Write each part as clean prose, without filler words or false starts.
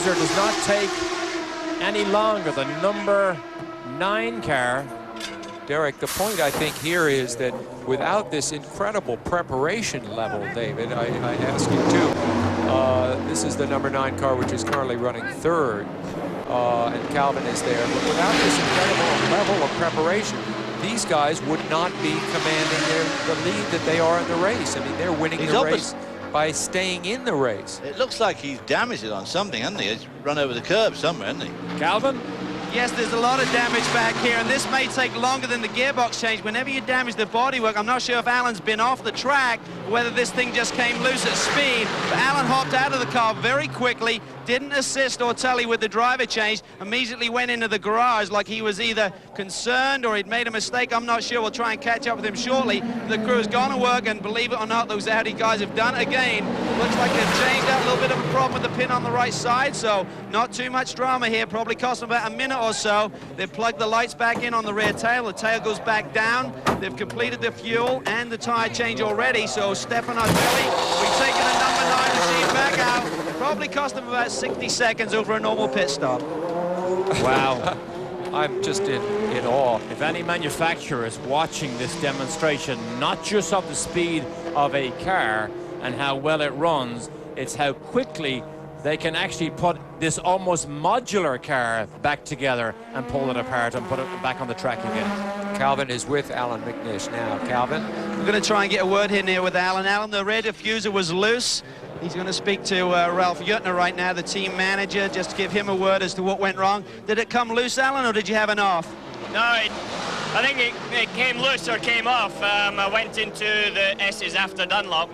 manager does not take any longer. The number 9 car. Derek, the point I think here is that without this incredible preparation level, David, I ask you too, this is the number 9 car which is currently running 3rd, and Calvin is there, but without this incredible level of preparation, these guys would not be commanding the lead that they are in the race. I mean, they're winning the race by staying in the race. It looks like he's damaged it on something, hasn't he? He's run over the curb somewhere, hasn't he? Calvin? Yes, there's a lot of damage back here, and this may take longer than the gearbox change. Whenever you damage the bodywork, I'm not sure if Alan's been off the track, or whether this thing just came loose at speed. But Alan hopped out of the car very quickly, didn't assist Ortelli with the driver change, immediately went into the garage like he was either concerned or he'd made a mistake. I'm not sure. We'll try and catch up with him shortly. The crew's gone to work, and believe it or not, those Audi guys have done it again. Looks like they've changed out a little bit of a problem with the pin on the right side, so not too much drama here. Probably cost them about a minute or so. They've plugged the lights back in on the rear tail. The tail goes back down. They've completed the fuel and the tire change already. So Stefan Ortelli, we've taken the number 9 machine back out. It probably cost them about 60 seconds over a normal pit stop. Wow. I'm just in awe. If any manufacturer is watching this demonstration, not just of the speed of a car and how well it runs, it's how quickly they can actually put this almost modular car back together and pull it apart and put it back on the track again. Calvin is with Alan McNish now. Calvin? We're going to try and get a word in here with Alan. Alan, the rear diffuser was loose. He's going to speak to Ralph Jutner right now, the team manager, just to give him a word as to what went wrong. Did it come loose, Alan, or did you have an off? No, I think it came loose or came off. I went into the S's after Dunlop,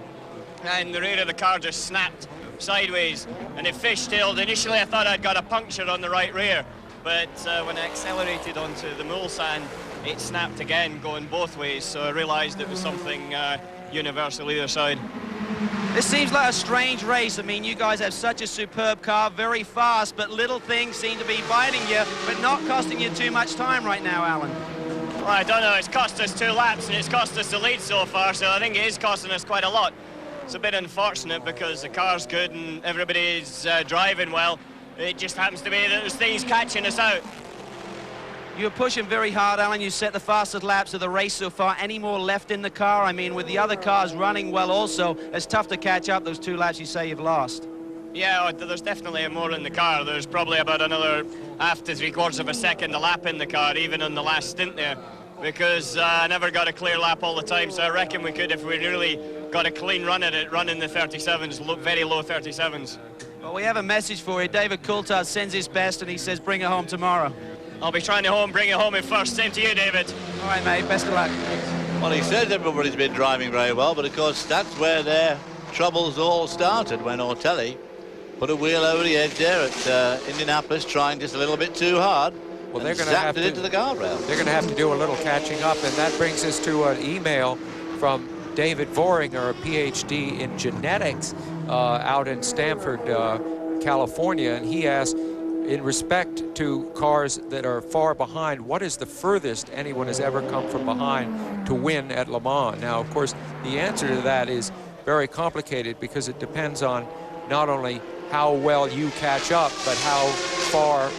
and the rear of the car just snapped sideways, and it fishtailed. Initially, I thought I'd got a puncture on the right rear, but when I accelerated onto the Mulsanne, it snapped again, going both ways, so I realized it was something universal either side. This seems like a strange race. I mean, you guys have such a superb car, very fast, but little things seem to be biting you, but not costing you too much time right now, Alan. Well, I don't know, it's cost us 2 laps, and it's cost us the lead so far, so I think it is costing us quite a lot. It's a bit unfortunate because the car's good and everybody's driving well. It just happens to be that there's things catching us out. You're pushing very hard, Alan. You set the fastest laps of the race so far. Any more left in the car? I mean, with the other cars running well also, it's tough to catch up those 2 laps you say you've lost. Yeah, there's definitely more in the car. There's probably about another half to 3/4 of a second a lap in the car, even on the last stint there, because I never got a clear lap all the time, so I reckon we could, if we really got a clean run at it, run in the 37s, very low 37s. Well, we have a message for you. David Coulthard sends his best, and he says bring it home tomorrow. I'll be trying to bring it home in first. Same to you, David. All right, mate. Best of luck. Well, he says everybody's been driving very well, but of course that's where their troubles all started, when Ortelli put a wheel over the edge there at Indianapolis, trying just a little bit too hard. Well, they're going to have to into the guardrail. They're going to have to do a little catching up, and that brings us to an email from David Voringer, a PhD in genetics out in Stanford, California, and he asked, in respect to cars that are far behind, what is the furthest anyone has ever come from behind to win at Le Mans? Now, of course, the answer to that is very complicated because it depends on not only how well you catch up, but how far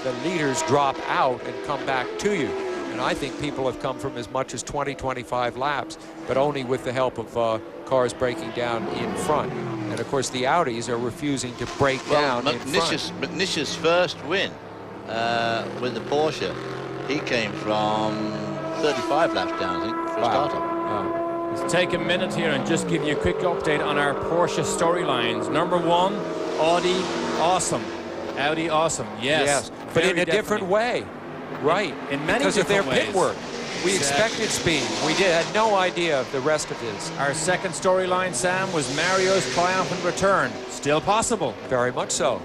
the leaders drop out and come back to you. And I think people have come from as much as 20, 25 laps, but only with the help of cars breaking down in front. And of course, the Audis are refusing to break down in front. McNish's first win with the Porsche, he came from 35 laps down, I think, for a startup. Wow. Let's take a minute here and just give you a quick update on our Porsche storylines. Number 1, Audi, awesome. Audi, awesome. Yes. But in a different way. Right. In many because different of their ways. pit work. We expected speed. We had no idea of the rest of his. Our second storyline, Sam, was Mario's triumphant return. Still possible. Very much so.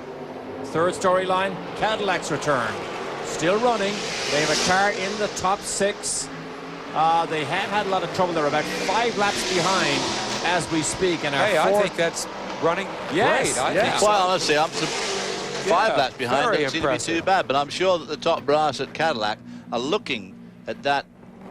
Third storyline, Cadillac's return. Still running. They have a car in the top 6. They have had a lot of trouble. They're about 5 laps behind as we speak. And I think that's running great. I think so. Well, honestly, I'm 5 laps behind. Doesn't seem to be too bad, but I'm sure that the top brass at Cadillac are looking at that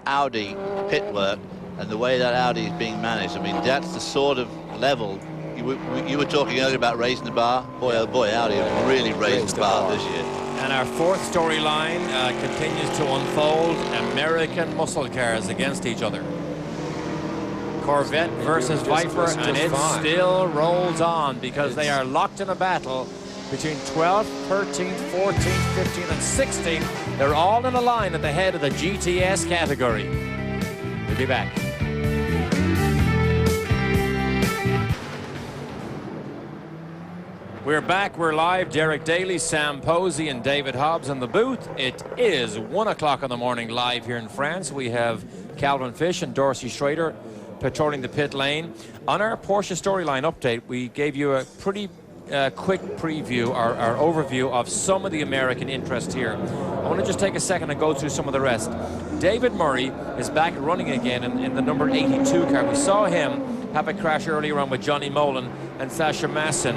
Audi pit work and the way that Audi is being managed. I mean, that's the sort of level you were talking earlier about raising the bar. Boy, oh boy, Audi have really raised the bar this year. And our fourth storyline continues to unfold. American muscle cars against each other. Corvette versus Viper, and it still rolls on because they are locked in a battle between 12th, 13th, 14th, 15th, and 16th. They're all in a line at the head of the GTS category. We'll be back. We're back, we're live. Derek Daly, Sam Posey, and David Hobbs in the booth. It is 1 o'clock in the morning live here in France. We have Calvin Fish and Dorsey Schrader patrolling the pit lane. On our Porsche Storyline update, we gave you a pretty quick preview, our overview of some of the American interest here. I want to just take a second and go through some of the rest. David Murray is back running again in the number 82 car. We saw him have a crash earlier on with Johnny Molan and Sasha Masson.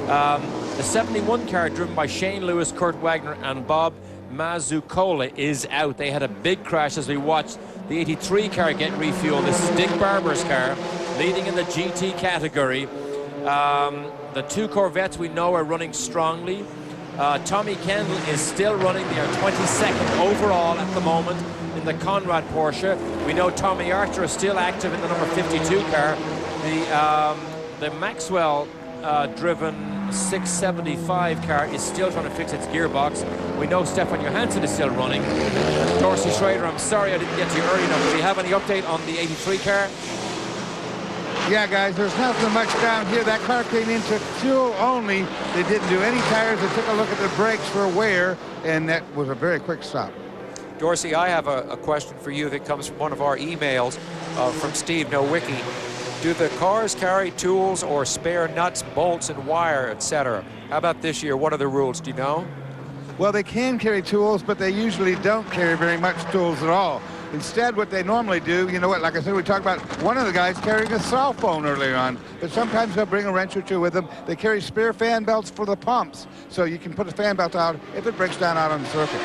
The 71 car driven by Shane Lewis, Kurt Wagner, and Bob Mazzucola is out. They had a big crash as we watched the 83 car get refueled. This is Dick Barber's car, leading in the GT category. The two Corvettes we know are running strongly. Tommy Kendall is still running. They are 22nd overall at the moment in the Conrad Porsche. We know Tommy Archer is still active in the number 52 car. The Maxwell driven 675 car is still trying to fix its gearbox. We know Stefan Johansson is still running. Dorsey Schrader, I'm sorry I didn't get to you early enough. Do you have any update on the 83 car? Yeah, guys, there's nothing much down here. That car came in, took fuel only. They didn't do any tires. They took a look at the brakes for wear, and that was a very quick stop. Dorsey, I have a question for you that comes from one of our emails from Steve Nowicki. Do the cars carry tools or spare nuts, bolts, and wire, etc.? How about this year? What are the rules? Do you know? Well, they can carry tools, but they usually don't carry very much tools at all. Instead, what they normally do, you know what, like I said, we talked about one of the guys carrying a cell phone earlier on, but sometimes they'll bring a wrench or two with them. They carry spare fan belts for the pumps, so you can put a fan belt out if it breaks down out on the circuit.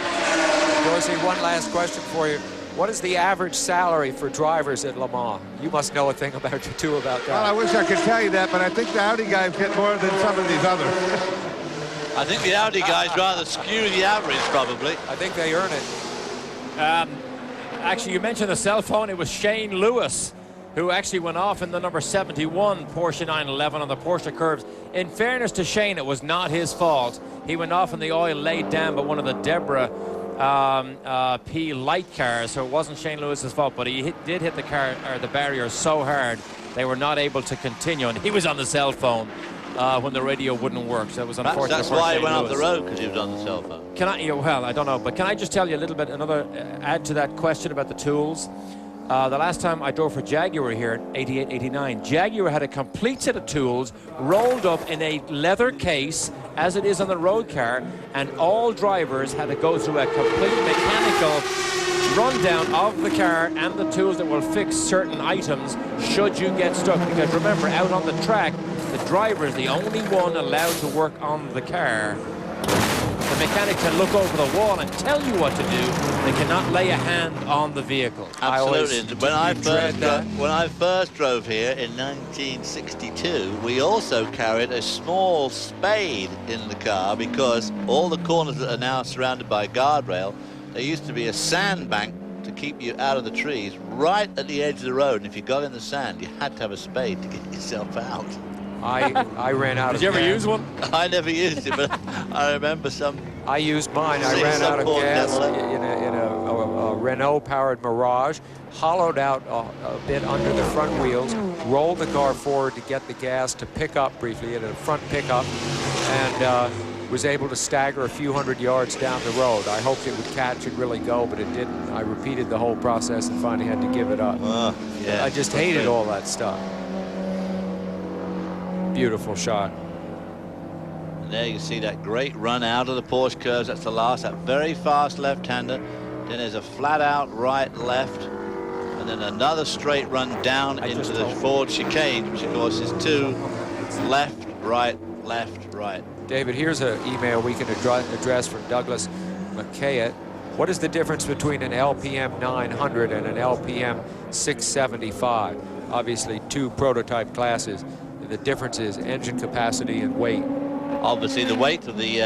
Dorsey, one last question for you. What is the average salary for drivers at Le Mans? You must know a thing about that. Well, I wish I could tell you that, but I think the Audi guys get more than some of these others. I think the Audi guys rather skew the average, probably. I think they earn it. Actually, you mentioned the cell phone. It was Shane Lewis who actually went off in the number 71 Porsche 911 on the Porsche curves. In fairness to Shane, it was not his fault. He went off and the oil laid down by one of the Deborah P light cars, so it wasn't Shane Lewis's fault, but he did hit the car or the barrier so hard they were not able to continue, and he was on the cell phone when the radio wouldn't work, so it was unfortunate. That's why he went off the road, because he was on the cell phone. Can I? Well, I don't know, but can I just tell you a little bit, add to that question about the tools? The last time I drove for Jaguar here in 88, 89, Jaguar had a complete set of tools rolled up in a leather case, as it is on the road car, and all drivers had to go through a complete mechanical rundown of the car and the tools that will fix certain items should you get stuck. Because remember, out on the track, the driver is the only one allowed to work on the car. The mechanic can look over the wall and tell you what to do. They cannot lay a hand on the vehicle. Absolutely. When I first drove here in 1962, we also carried a small spade in the car, because all the corners that are now surrounded by guardrail, there used to be a sandbank to keep you out of the trees right at the edge of the road. And if you got in the sand, you had to have a spade to get yourself out. I ran out of gas. Did you ever use one? I never used it, but I remember some. I used mine. I ran out of gas in a Renault-powered Mirage, hollowed out a bit under the front wheels, rolled the car forward to get the gas to pick up briefly at a front pickup, and was able to stagger a few hundred yards down the road. I hoped it would catch and really go, but it didn't. I repeated the whole process and finally had to give it up. Yeah, I just hated all that stuff. Beautiful shot. And there you see that great run out of the Porsche curves. That's the last, that very fast left-hander. Then there's a flat-out right-left, and then another straight run down into the Ford chicane, which of course is two left, right, left, right. David, here's an email we can address from Douglas McKay. What is the difference between an LPM 900 and an LPM 675? Obviously, two prototype classes. the difference is engine capacity and weight. Obviously, the weight of the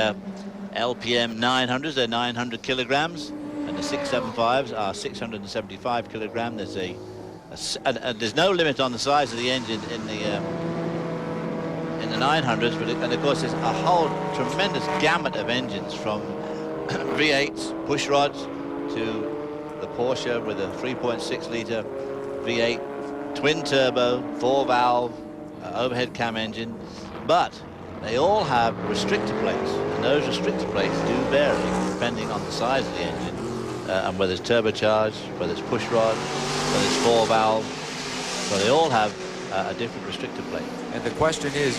LPM 900s, they're 900 kilograms, and the 675s are 675 kilograms. There's no limit on the size of the engine in the 900s, and of course there's a whole tremendous gamut of engines, from V8s, pushrods, to the Porsche with a 3.6 litre V8 twin turbo 4-valve overhead cam engine, but they all have restrictor plates, and those restrictor plates do vary depending on the size of the engine, and whether it's turbocharged, whether it's pushrod, whether it's 4-valve. So they all have a different restrictor plate. And the question is,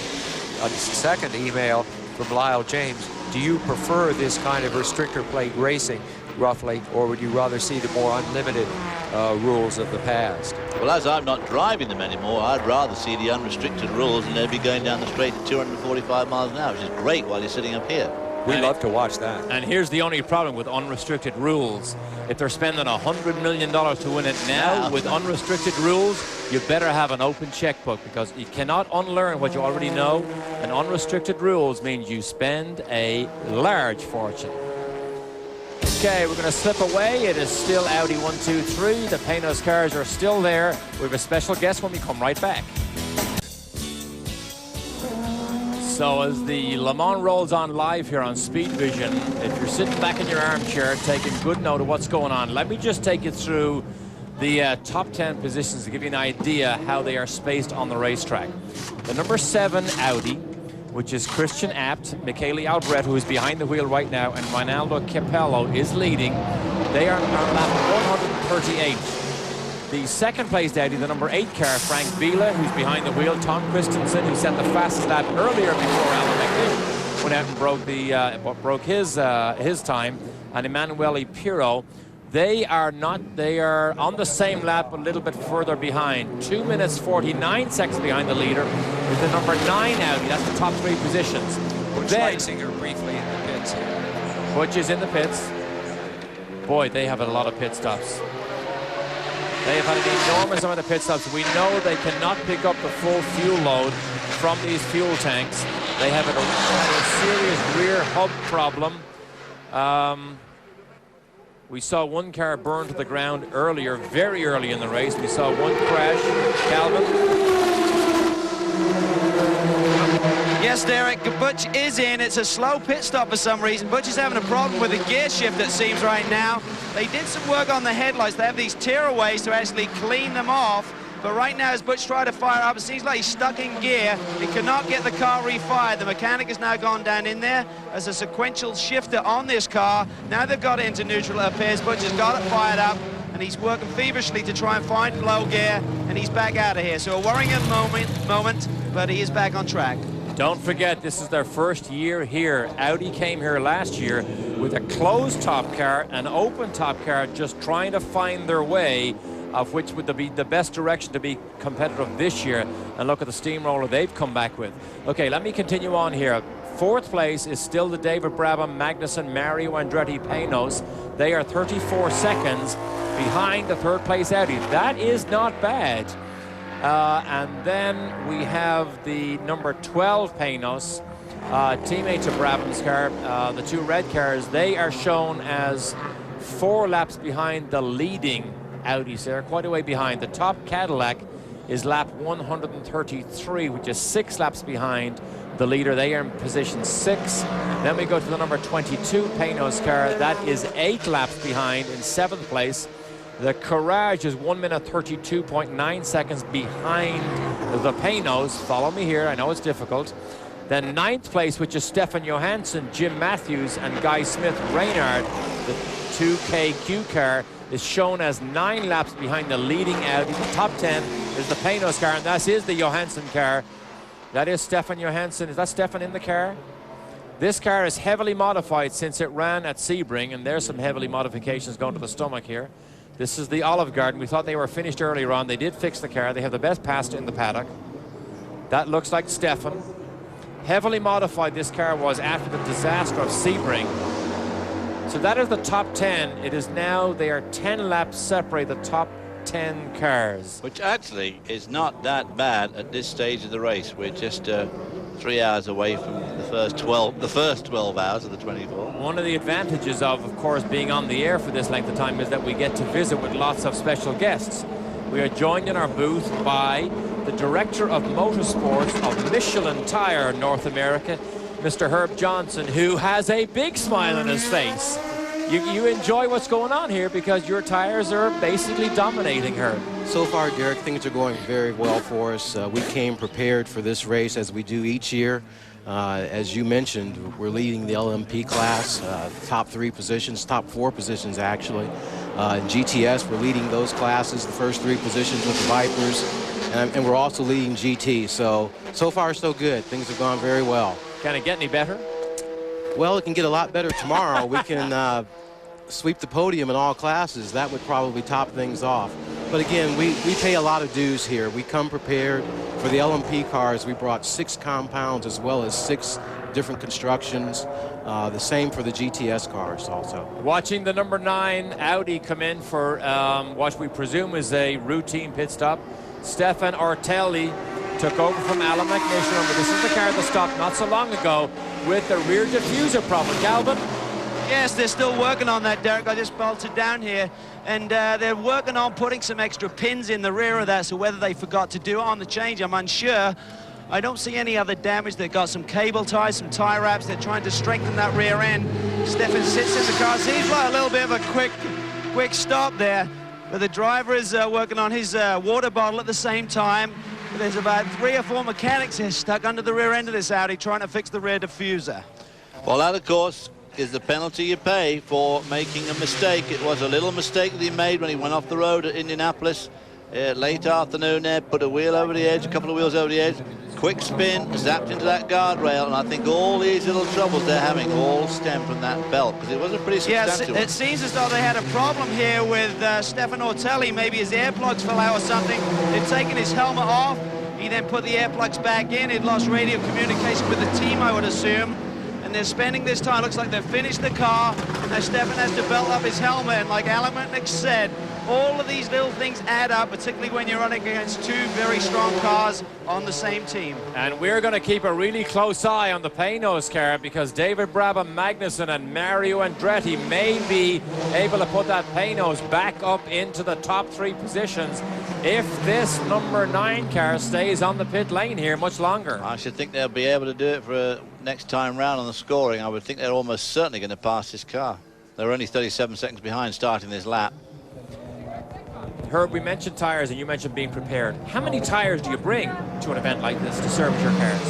on the second email from Lyle James, do you prefer this kind of restrictor plate racing, roughly, or would you rather see the more unlimited rules of the past? Well, as I'm not driving them anymore, I'd rather see the unrestricted rules, and they'd be going down the straight at 245 miles an hour, which is great while you're sitting up here. We love to watch that. And here's the only problem with unrestricted rules. If they're spending $100 million to win it now with unrestricted rules, you better have an open checkbook, because you cannot unlearn what you already know. And unrestricted rules means you spend a large fortune. Okay, we're going to slip away. It is still Audi 1, 2, 3. The Panoz cars are still there. We have a special guest when we come right back. So as the Le Mans rolls on live here on Speed Vision, if you're sitting back in your armchair taking good note of what's going on, let me just take you through the top 10 positions to give you an idea how they are spaced on the racetrack. The number 7 Audi, which is Christian Abt, Michele Albret, who is behind the wheel right now, and Ronaldo Capello is leading. They are on lap 138. The second place Audi, the number 8 car, Frank Vila, who's behind the wheel, Tom Christensen, who set the fastest lap earlier before Alan McNish went out and broke his time, and Emanuele Pirro. They are on the same lap, a little bit further behind. 2 minutes 49 seconds behind the leader is the number 9 Audi. That's the top 3 positions. Butch Leisinger briefly in the pits here. Butch is in the pits. Boy, they have a lot of pit stops. They have had an enormous amount of pit stops. We know they cannot pick up the full fuel load from these fuel tanks. They have a serious rear hub problem. We saw one car burn to the ground earlier, very early in the race. We saw one crash. Calvin? Yes, Derek, Butch is in. It's a slow pit stop for some reason. Butch is having a problem with the gear shift, it seems, right now. They did some work on the headlights. They have these tearaways to actually clean them off. But right now, as Butch tried to fire up, it seems like he's stuck in gear. He cannot get the car refired. The mechanic has now gone down in there as a sequential shifter on this car. Now they've got it into neutral, it appears. Butch has got it fired up, and he's working feverishly to try and find low gear, and he's back out of here. So a worrying moment, but he is back on track. Don't forget, this is their first year here. Audi came here last year with a closed top car, an open top car, just trying to find their way, of which would be the best direction to be competitive this year. And look at the steamroller they've come back with. Okay, let me continue on here. 4th place is still the David Brabham, Magnussen, Mario Andretti Panoz. They are 34 seconds behind the 3rd place Audi. That is not bad. And then we have the number 12 Panoz, teammate to Brabham's car. The 2 red cars, they are shown as 4 laps behind the leading Audis. They're quite a way behind. The top Cadillac is lap 133, which is 6 laps behind the leader. They are in position 6. Then we go to the number 22 Panoz car. That is 8 laps behind in 7th place. The Courage is 1 minute 32.9 seconds behind the Panoz. Follow me here, I know it's difficult. Then 9th place, which is Stefan Johansson, Jim Matthews, and Guy Smith Reynard. The 2KQ car is shown as 9 laps behind the leading Audi. The top 10 is the Panoz car, and that is the Johansson car. That is Stefan Johansson. Is that Stefan in the car? This car is heavily modified since it ran at Sebring, and there's some heavily modifications going to the stomach here. This is the Olive Garden. We thought they were finished earlier on. They did fix the car. They have the best pasta in the paddock. That looks like Stefan. Heavily modified this car was after the disaster of Sebring. So that is the top 10. It is now, they are 10 laps separate, the top 10 cars. Which actually is not that bad at this stage of the race. We're just 3 hours away from the first 12 hours of the 24. One of the advantages of course, being on the air for this length of time is that we get to visit with lots of special guests. We are joined in our booth by the Director of Motorsports of Michelin Tire North America, Mr. Herb Johnson, who has a big smile on his face. You enjoy what's going on here because your tires are basically dominating, Herb. So far, Derek, things are going very well for us. We came prepared for this race as we do each year. As you mentioned, we're leading the LMP class, top 3 positions, top 4 positions actually. In GTS, we're leading those classes, the first 3 positions with the Vipers, and we're also leading GT. So far so good. Things have gone very well. Can it get any better? Well, it can get a lot better tomorrow. We can sweep the podium in all classes. That would probably top things off. But again, we pay a lot of dues here. We come prepared. For the LMP cars, we brought 6 compounds as well as 6 different constructions. The same for the GTS cars also. Watching the number 9 Audi come in for what we presume is a routine pit stop. Stefan Ortelli took over from Alan McNish. Remember, this is the car that stopped not so long ago with the rear diffuser problem. Galvin? Yes, they're still working on that, Derek. I just bolted down here, and they're working on putting some extra pins in the rear of that, so whether they forgot to do it on the change, I'm unsure. I don't see any other damage. They've got some cable ties, some tie wraps. They're trying to strengthen that rear end. Stefan sits in the car. Seems like a little bit of a quick stop there, but the driver is working on his water bottle at the same time. There's about 3 or 4 mechanics here stuck under the rear end of this Audi trying to fix the rear diffuser. Well, that, of course, is the penalty you pay for making a mistake. It was a little mistake that he made when he went off the road at Indianapolis late afternoon there, put a wheel over the edge, a couple of wheels over the edge, quick spin, zapped into that guardrail, and I think all these little troubles they're having all stem from that belt, because it was a pretty substantial one. It seems as though they had a problem here with Stefan Ortelli. Maybe his air plugs fell out or something. They'd taken his helmet off. He then put the air plugs back in. He'd lost radio communication with the team, I would assume. And they're spending this time. Looks like they've finished the car. Now Stefan has to belt up his helmet. And like Alan McNish said, all of these little things add up, particularly when you're running against 2 very strong cars on the same team. And we're going to keep a really close eye on the Panoz car, because David Brabham Magnussen and Mario Andretti may be able to put that Panoz back up into the top 3 positions if this number 9 car stays on the pit lane here much longer. I should think they'll be able to do it for next time round on the scoring. I would think they're almost certainly going to pass this car. They're only 37 seconds behind starting this lap. Herb, we mentioned tires and you mentioned being prepared. How many tires do you bring to an event like this to service your cars?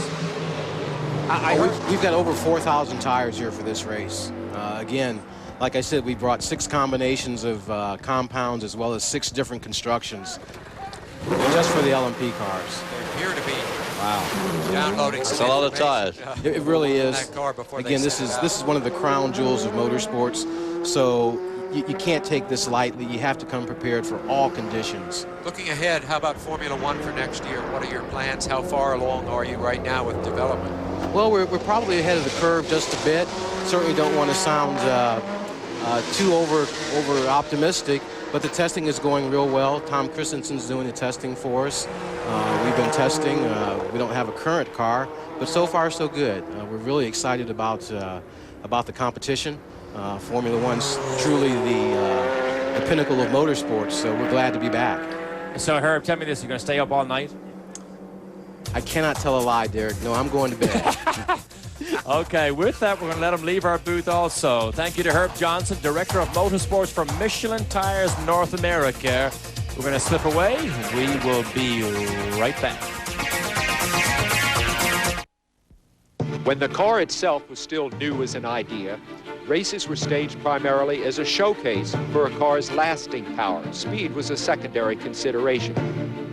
We've got over 4,000 tires here for this race. Again, like I said, we brought 6 combinations of compounds as well as 6 different constructions just for the LMP cars. They appear to be downloading. That's a lot of tires. It really is. Again, this is one of the crown jewels of motorsports. So you can't take this lightly. You have to come prepared for all conditions. Looking ahead, how about Formula One for next year? What are your plans? How far along are you right now with development? Well, we're probably ahead of the curve just a bit. Certainly don't want to sound too over optimistic, but the testing is going real well. Tom Christensen's doing the testing for us. We've been testing. We don't have a current car, but so far so good. We're really excited about the competition. Formula One's truly the pinnacle of motorsports, so we're glad to be back. So, Herb, tell me this, you're going to stay up all night? I cannot tell a lie, Derek. No, I'm going to bed. Okay, with that, we're going to let him leave our booth also. Thank you to Herb Johnson, Director of Motorsports for Michelin Tires North America. We're going to slip away. We will be right back. When the car itself was still new as an idea, races were staged primarily as a showcase for a car's lasting power. Speed was a secondary consideration.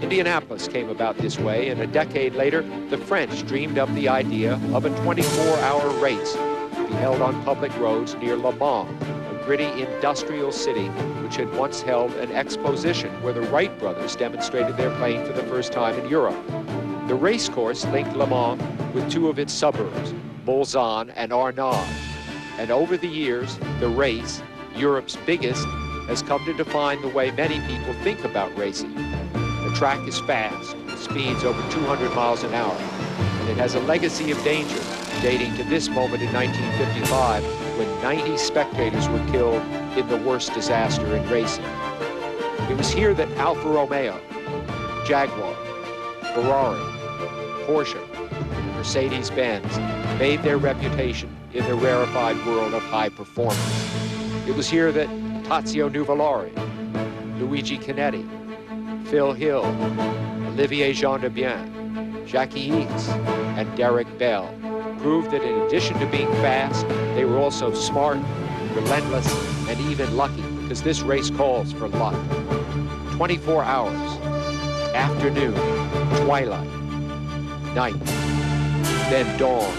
Indianapolis came about this way, and a decade later, the French dreamed up the idea of a 24-hour race to be held on public roads near Le Mans, a gritty industrial city which had once held an exposition where the Wright brothers demonstrated their plane for the first time in Europe. The race course linked Le Mans with 2 of its suburbs, Bolzan and Arnage. And over the years, the race, Europe's biggest, has come to define the way many people think about racing. The track is fast, with speeds over 200 miles an hour, and it has a legacy of danger dating to this moment in 1955 when 90 spectators were killed in the worst disaster in racing. It was here that Alfa Romeo, Jaguar, Ferrari, Porsche, Mercedes-Benz made their reputation in the rarefied world of high performance. It was here that Tazio Nuvolari, Luigi Canetti, Phil Hill, Olivier Gendebien, Jackie Eakes, and Derek Bell proved that in addition to being fast, they were also smart, relentless, and even lucky, because this race calls for luck. 24 hours, afternoon, twilight, night, then dawn,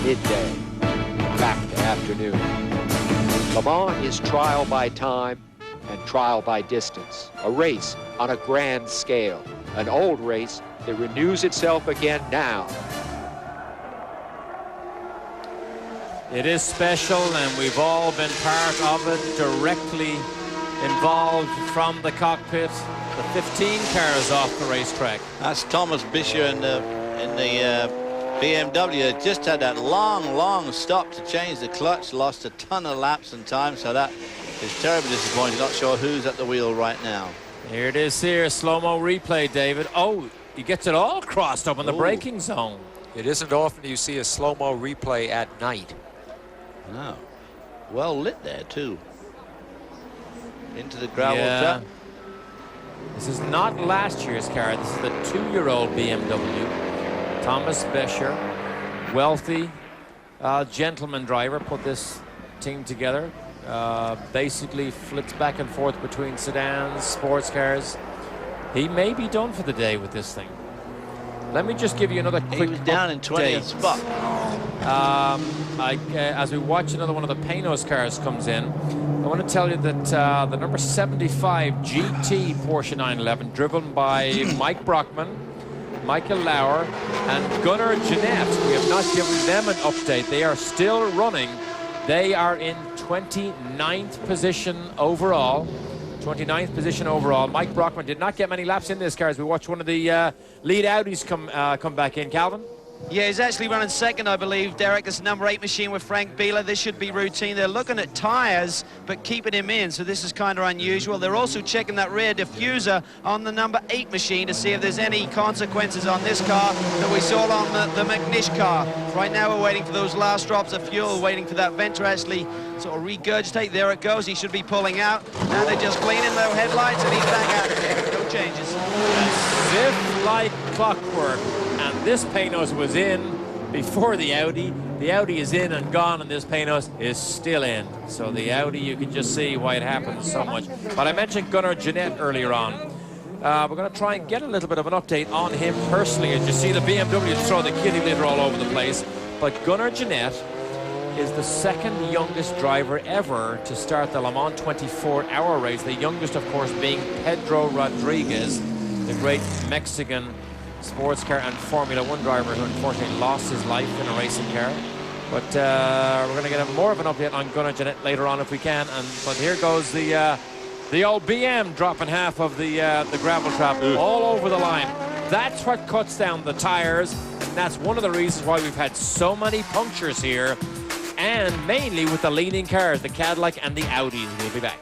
midday, back to afternoon. Le Mans is trial by time and trial by distance, a race on a grand scale, an old race that renews itself again now. It is special, and we've all been part of it, directly involved from the cockpit. The 15 cars off the racetrack. That's Thomas Bischer in the BMW. Just had that long stop to change the clutch, lost a ton of laps and time, so that is terribly disappointing. Not sure who's at the wheel right now. Here it is here, slow-mo replay, David. Oh, he gets it all crossed up in the braking zone. It isn't often you see a slow-mo replay at night. No. Well lit there, too. Into the gravel trap. This is not last year's car. This is the 2-year-old BMW. Thomas Bescher, wealthy gentleman driver, put this team together. Basically flips back and forth between sedans, sports cars. He may be done for the day with this thing. Let me just give you another quick He was down in 20th spot. As we watch another one of the Panoz cars comes in, I want to tell you that the number 75 GT Porsche 911, driven by Mike Brockman, Michael Lauer, and Gunnar Jeanette. We have not given them an update. They are still running. They are in 29th position overall. 29th position overall. Mike Brockman did not get many laps in this car as we watch one of the lead Audis come back in. Calvin? Yeah, he's actually running second, I believe, Derek. This is number 8 machine with Frank Bieler. This should be routine. They're looking at tyres, but keeping him in, so this is kind of unusual. They're also checking that rear diffuser on the number 8 machine to see if there's any consequences on this car that we saw on the McNish car. Right now we're waiting for those last drops of fuel, waiting for that vent to actually sort of regurgitate. There it goes. He should be pulling out. Now they're just cleaning the headlights, and he's back out again. No changes. As if like clockwork. And this Panoz was in before the Audi. The Audi is in and gone, and this Panoz is still in. So the Audi, you can just see why it happens so much. But I mentioned Gunnar Jeanette earlier on. We're going to try and get a little bit of an update on him personally. As you see, the BMW throw the kitty litter all over the place. But Gunnar Jeanette is the second youngest driver ever to start the Le Mans 24-hour race. The youngest, of course, being Pedro Rodriguez, the great Mexican sports car and Formula One driver who unfortunately lost his life in a racing car. But we're going to get more of an update on Gunnar Jeanette later on if we can. But here goes the old BM dropping half of the gravel trap all over the line. That's what cuts down the tires. And that's one of the reasons why we've had so many punctures here, and mainly with the leading cars, the Cadillac and the Audis. We'll be back.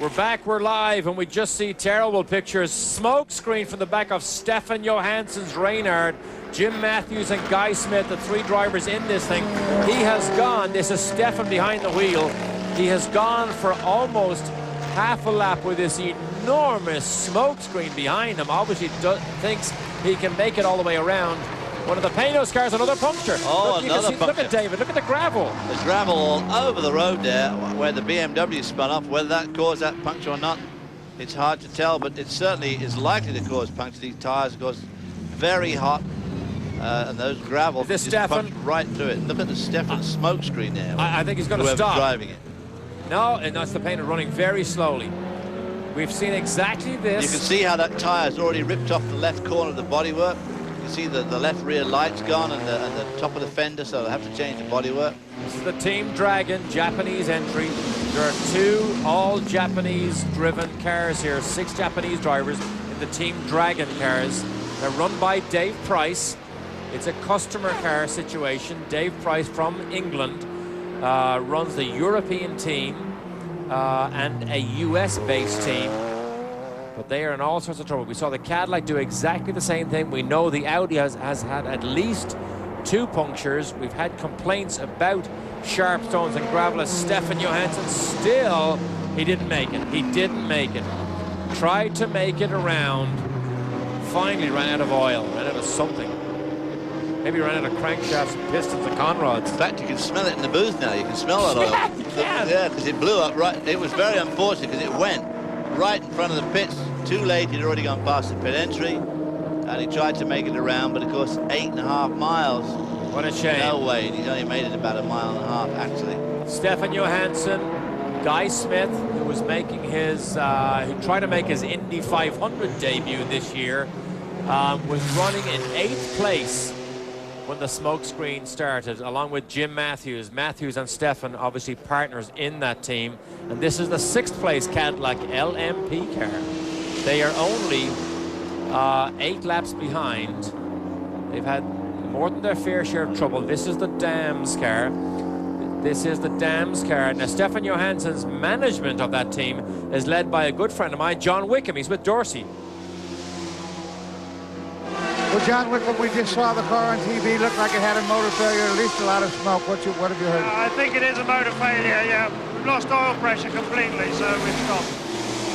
We're back, we're live, and we just see terrible pictures. Smoke screen from the back of Stefan Johansson's Reynard, Jim Matthews and Guy Smith, the 3 drivers in this thing. He has gone, this is Stefan behind the wheel, he has gone for almost half a lap with this enormous smoke screen behind him. Obviously thinks he can make it all the way around. One of the Panoz cars, another puncture. Oh, another puncture. Look at David, look at the gravel. There's gravel all over the road there where the BMW spun off. Whether that caused that puncture or not, it's hard to tell, but it certainly is likely to cause puncture. These tires, of course, very hot, and those gravel just punched right through it. Look at the Stefan smoke screen there. I think he's going to stop. Driving it. No, and that's the Panoz running very slowly. We've seen exactly this. You can see how that tire's already ripped off the left corner of the bodywork. You can see that the left rear light's gone and the top of the fender, so they'll have to change the bodywork. This is the Team Dragon Japanese entry. There are 2 all Japanese driven cars here, 6 Japanese drivers in the Team Dragon cars. They're run by Dave Price. It's a customer car situation. Dave Price from England runs the European team and a US-based team. But they are in all sorts of trouble. We saw the Cadillac do exactly the same thing. We know the Audi has had at least 2 punctures. We've had complaints about sharp stones and gravel as Stefan Johansson. Still, he didn't make it. He didn't make it. Tried to make it around. Finally ran out of oil, ran out of something. Maybe ran out of crankshafts and pistons and conrods. In fact, you can smell it in the booth now. You can smell that oil. Yeah, you can. Yeah, because it blew up right. It was very unfortunate because it went right in front of the pits. Too late, he'd already gone past the pit entry. And he tried to make it around, but of course, 8.5 miles. What a shame. No way. He's only made it about 1.5 miles, actually. Stefan Johansson, Guy Smith, who was making his, who tried to make his Indy 500 debut this year, was running in 8th place when the smokescreen started, along with Jim Matthews. Matthews and Stefan, obviously partners in that team. And this is the 6th place Cadillac LMP car. They are only 8 laps behind. They've had more than their fair share of trouble. This is the DAMS car. This is the DAMS car. Now, Stefan Johansson's management of that team is led by a good friend of mine, John Wickham. He's with Dorsey. Well, John Wickham, we just saw the car on TV. Looked like it had a motor failure, at least a lot of smoke. What have you heard? I think it is a motor failure, yeah. We've lost oil pressure completely, so we've stopped.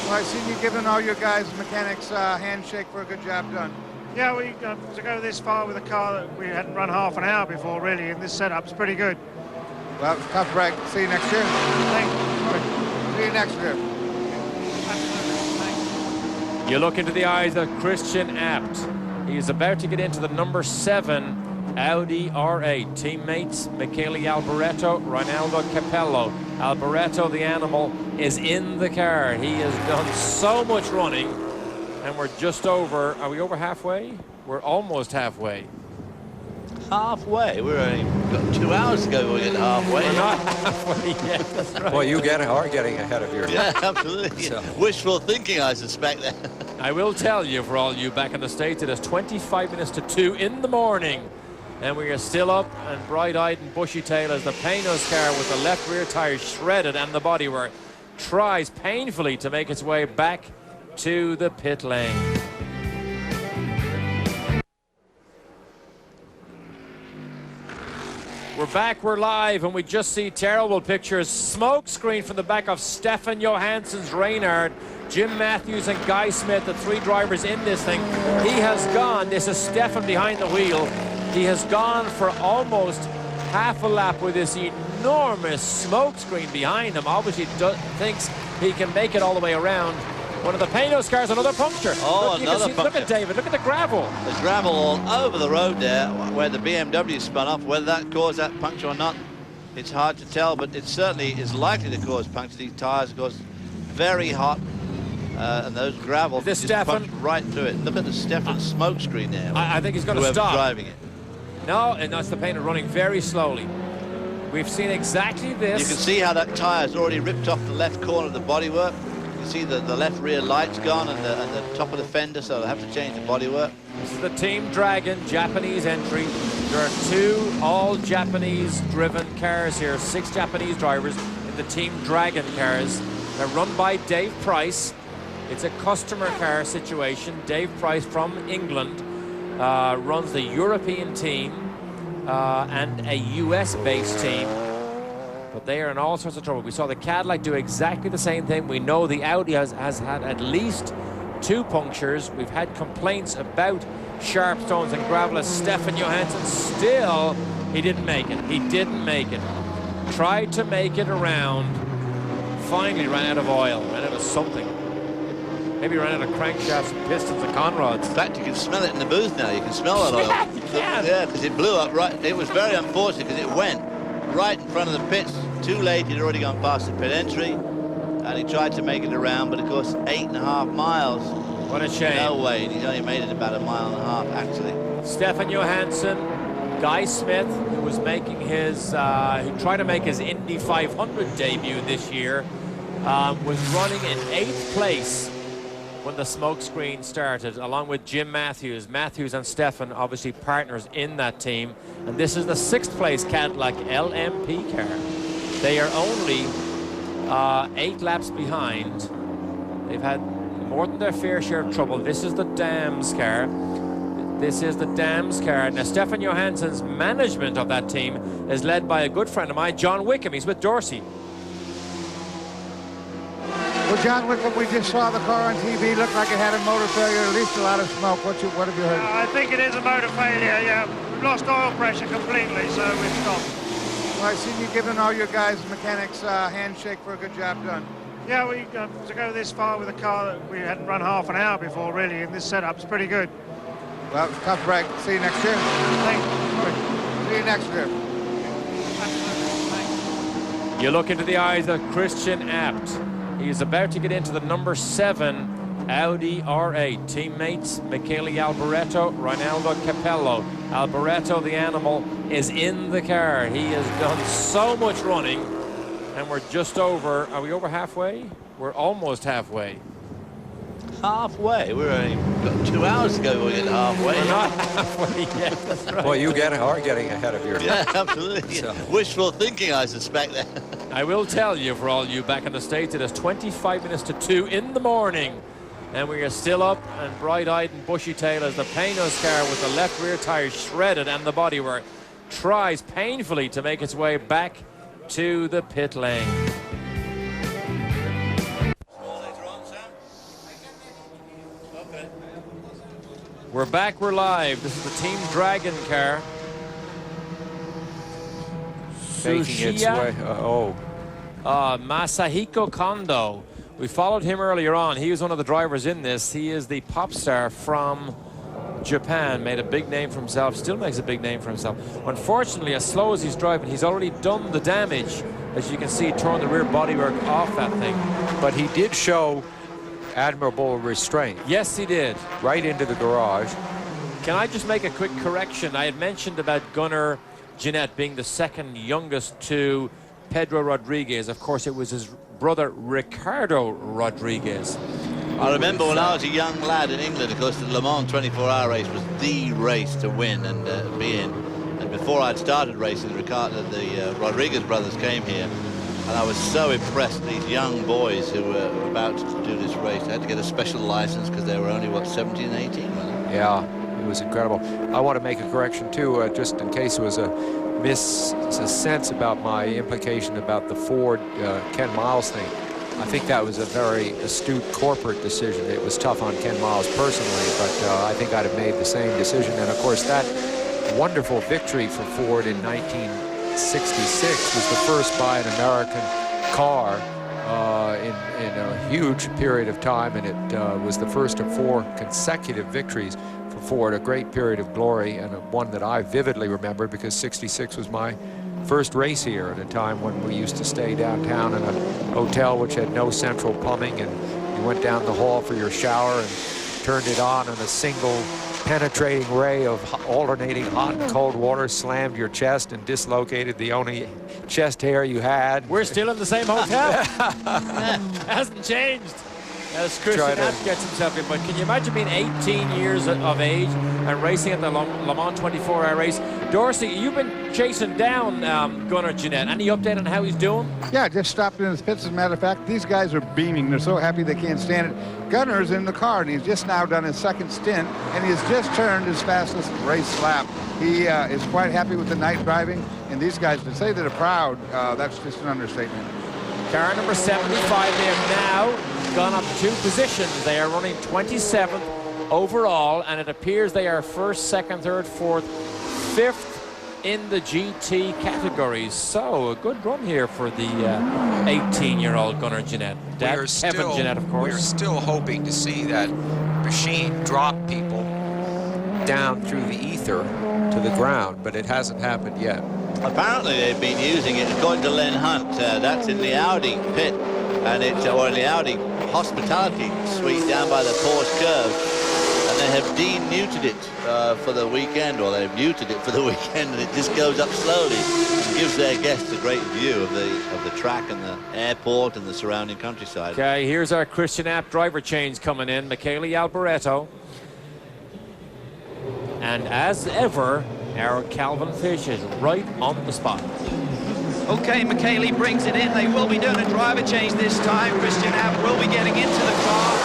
Well, I've seen you giving all your guys, mechanics, a handshake for a good job done. Yeah, to go this far with a car that we hadn't run half an hour before, really, in this setup's pretty good. Well, it was a tough break. See you next year. Thanks. See you next year. You look into the eyes of Christian Abt. He's about to get into the number 7 Audi R8. Teammates Michele Alboreto, Ronaldo Capello. Alboreto, the animal, is in the car. He has done so much running, and we're just over. Are we over halfway? We're almost halfway. Halfway? We're only got 2 hours to go. We're getting halfway. We're not halfway yet. That's right. Well, you are getting ahead of your... Yeah, absolutely. So. Wishful thinking, I suspect. That. I will tell you, for all you back in the States, it is 25 minutes to 2 in the morning. And we are still up and bright-eyed and bushy-tailed as the Panoz car with the left rear tire shredded and the bodywork tries painfully to make its way back to the pit lane. We're back, we're live, and we just see terrible pictures. Smoke screen from the back of Stefan Johansson's Reynard, Jim Matthews and Guy Smith, the 3 drivers in this thing. He has gone, this is Stefan behind the wheel, he has gone for almost half a lap with this enormous smoke screen behind him. Obviously thinks he can make it all the way around. One of the Panoz cars, another puncture. Oh, another puncture. Look at David, look at the gravel. There's gravel all over the road there where the BMW spun off. Whether that caused that puncture or not, it's hard to tell, but it certainly is likely to cause puncture. These tires, of course, very hot, and those gravel just punched right through it. Look at the Stefan smoke screen there. I think he's going to stop. Driving it. No, and that's the Panoz running very slowly. We've seen exactly this. You can see how that tire's already ripped off the left corner of the bodywork. You see the left rear light's gone and the top of the fender, so they'll have to change the bodywork. This is the Team Dragon Japanese entry. There are 2 all Japanese driven cars here, 6 Japanese drivers in the Team Dragon cars. They're run by Dave Price. It's a customer car situation. Dave Price from England runs the European team and a US-based team. But they are in all sorts of trouble. We saw the Cadillac do exactly the same thing. We know the Audi has had at least 2 punctures. We've had complaints about sharp stones and gravel as Stefan Johansson. Still, he didn't make it. He didn't make it. Tried to make it around. Finally ran out of oil, ran out of something. Maybe ran out of crankshafts and pistons and conrods. In fact, you can smell it in the booth now. You can smell that oil. Yeah, you can. Yeah, because it blew up right. It was very unfortunate because it went right in front of the pits. Too late, he'd already gone past the pit entry, and he tried to make it around, but of course 8.5 miles. What a shame. No way. He's only made it about 1.5 miles, actually. Stefan Johansson, Guy Smith, who was making his, who tried to make his Indy 500 debut this year, was running in 8th place when the smokescreen started, along with Jim Matthews. Matthews and Stefan, obviously partners in that team. And this is the 6th place Cadillac LMP car. They are only 8 laps behind. They've had more than their fair share of trouble. This is the DAMS car. This is the DAMS car. Now, Stefan Johansson's management of that team is led by a good friend of mine, John Wickham. He's with Dorsey. Well, John Wickham, we just saw the car on TV. Looked like it had a motor failure, at least a lot of smoke. What have you heard? I think it is a motor failure, yeah. We've lost oil pressure completely, so we've stopped. Well, I see you giving all your guys, mechanics, a handshake for a good job done. Yeah, to go this far with a car that we hadn't run half an hour before, really, in this setup's pretty good. Well, tough break. See you next year. Thanks. See you next year. You look into the eyes of Christian Abt. He's about to get into the number 7 Audi R8. Teammates Michele Alboreto, Ronaldo Capello. Alboreto, the animal, is in the car. He has done so much running, and we're just over. Are we over halfway? We're almost halfway. Halfway? We're only got 2 hours to go before we get halfway. We're not halfway yet. That's right. Well, you are getting ahead of your... Yeah, absolutely. So. Wishful thinking, I suspect. I will tell you, for all you back in the States, it is 25 minutes to 2 in the morning. And we are still up and bright-eyed and bushy-tailed as the Panoz car with the left rear tire shredded and the bodywork tries painfully to make its way back to the pit lane. We're back, we're live. This is the Team Dragon car. Making its way. Masahiko Kondo. We followed him earlier on. He was one of the drivers in this. He is the pop star from Japan. Made a big name for himself. Still makes a big name for himself. Unfortunately, as slow as he's driving, he's already done the damage. As you can see, torn the rear bodywork off that thing. But he did show admirable restraint. Yes, he did. Right into the garage. Can I just make a quick correction? I had mentioned about Gunnar Jeanette being the second youngest to Pedro Rodriguez. Of course, it was his brother Ricardo Rodriguez. I remember when I was a young lad in England, of course, the Le Mans 24-hour race was the race to win and be in. And before I'd started racing, the Rodriguez brothers came here. And I was so impressed, these young boys who were about to do this race. They had to get a special license because they were only, what, 17 and 18, wasn't it? Yeah, it was incredible. I want to make a correction, too, just in case it was a sense about my implication about the Ford Ken Miles thing. I think that was a very astute corporate decision. It was tough on Ken Miles personally, but I think I'd have made the same decision. And, of course, that wonderful victory for Ford in 1966 was the first by an American car in a huge period of time, and it was the first of 4 consecutive victories for Ford, a great period of glory, and one that I vividly remember because 66 was my first race here at a time when we used to stay downtown in a hotel which had no central plumbing, and you went down the hall for your shower and turned it on, and a single penetrating ray of alternating hot and cold water slammed your chest and dislocated the only chest hair you had. We're still in the same hotel. Hasn't changed. As Christian Abt gets himself in, but can you imagine being 18 years of age and racing at the Le Mans 24-hour race? Dorsey, you've been chasing down Gunnar Jeanette. Any update on how he's doing? Yeah, just stopped in his pits. As a matter of fact, these guys are beaming. They're so happy they can't stand it. Gunnar's in the car, and he's just now done his second stint, and he's just turned his fastest race lap. He is quite happy with the night driving, and these guys, to say that they're proud, that's just an understatement. Car number 75, they have now gone up 2 positions. They are running 27th overall, and it appears they are 1st, 2nd, 3rd, 4th, 5th in the GT categories. So a good run here for the 18-year-old Gunnar Jeanette. Kevin Jeanette, of course. We're still hoping to see that machine drop people down through the ether to the ground, but it hasn't happened yet. Apparently they've been using it, according to Len Hunt, that's in the Audi pit, and it's, or in the Audi hospitality suite down by the Porsche curve. And they have denuded it for the weekend, or they've muted it for the weekend, and it just goes up slowly and gives their guests a great view of the track and the airport and the surrounding countryside. Okay, here's our Christian App driver change coming in, Michele Alboreto. And as ever, our Calvin Fish is right on the spot. Okay, Michele brings it in. They will be doing a driver change this time. Christian App will be getting into the car.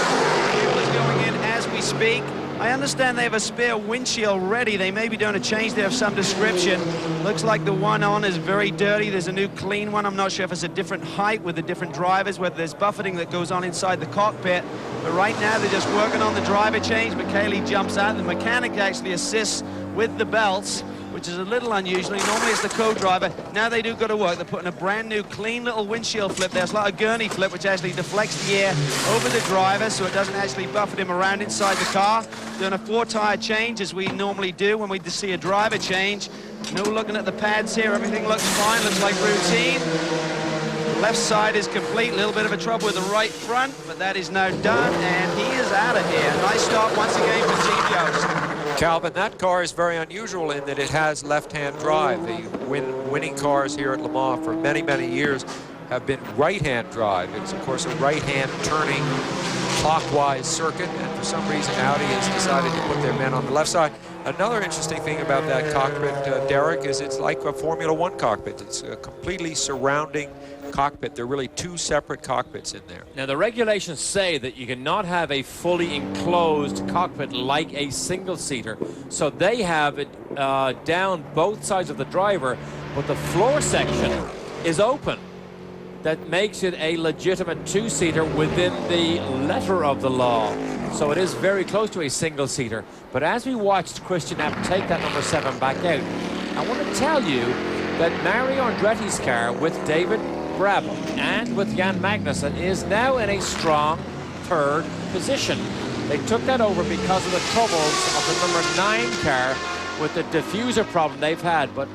Fuel is going in as we speak. I understand they have a spare windshield ready. They may be doing a change there of some description. Looks like the one on is very dirty. There's a new clean one. I'm not sure if it's a different height with the different drivers, whether there's buffeting that goes on inside the cockpit. But right now they're just working on the driver change. Michele jumps out. The mechanic actually assists with the belts, which is a little unusual. Normally it's the co-driver. Now they do go to work. They're putting a brand new clean little windshield flip there. It's like a gurney flip, which actually deflects the air over the driver so it doesn't actually buffet him around inside the car. Doing a 4-tire change as we normally do when we see a driver change. No looking at the pads here. Everything looks fine. Looks like routine. Left side is complete. A little bit of a trouble with the right front, but that is now done, and he is out of here. Nice start once again for Team Yost. Calvin, that car is very unusual in that it has left-hand drive. The winning cars here at Le Mans for many, many years have been right-hand drive. It's, of course, a right-hand turning clockwise circuit, and for some reason Audi has decided to put their men on the left side. Another interesting thing about that cockpit, Derek, is it's like a Formula One cockpit. It's a completely surrounding cockpit. There are really two separate cockpits in there. Now, the regulations say that you cannot have a fully enclosed cockpit like a single-seater. So they have it down both sides of the driver, but the floor section is open. That makes it a legitimate two-seater within the letter of the law. So it is very close to a single-seater. But as we watched Christian App take that number 7 back out, I want to tell you that Mario Andretti's car with David Brabham and with Jan Magnussen is now in a strong third position. They took that over because of the troubles of the number 9 car with the diffuser problem they've had. But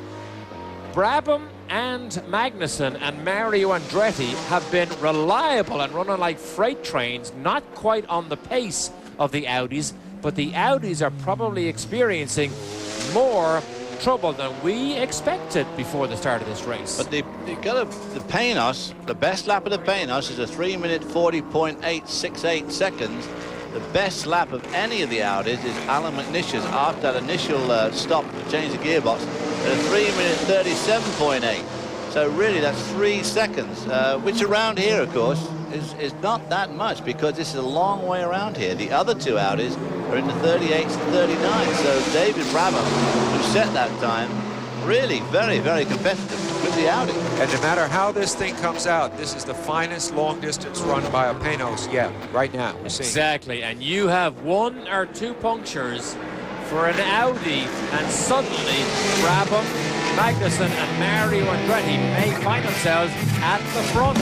Brabham and Magnussen and Mario Andretti have been reliable and running like freight trains, not quite on the pace of the Audis, but the Audis are probably experiencing more trouble than we expected before the start of this race. But the Panoz, the best lap of the Panoz is a 3-minute 40.868 seconds. The best lap of any of the Audis is Alan McNish's after that initial stop to change the gearbox at a 3-minute 37.8. So really that's 3 seconds, which around here, of course, is not that much because this is a long way around here. The other two Audis are in the 38s and 39. So David Brabham, who set that time, really very, very competitive with the Audi. And no matter how this thing comes out, this is the finest long distance run by a Panoz yet, right now. We're seeing exactly, and you have 1 or 2 punctures for an Audi, and suddenly Brabham, Magnussen and Mario Andretti may find themselves at the front.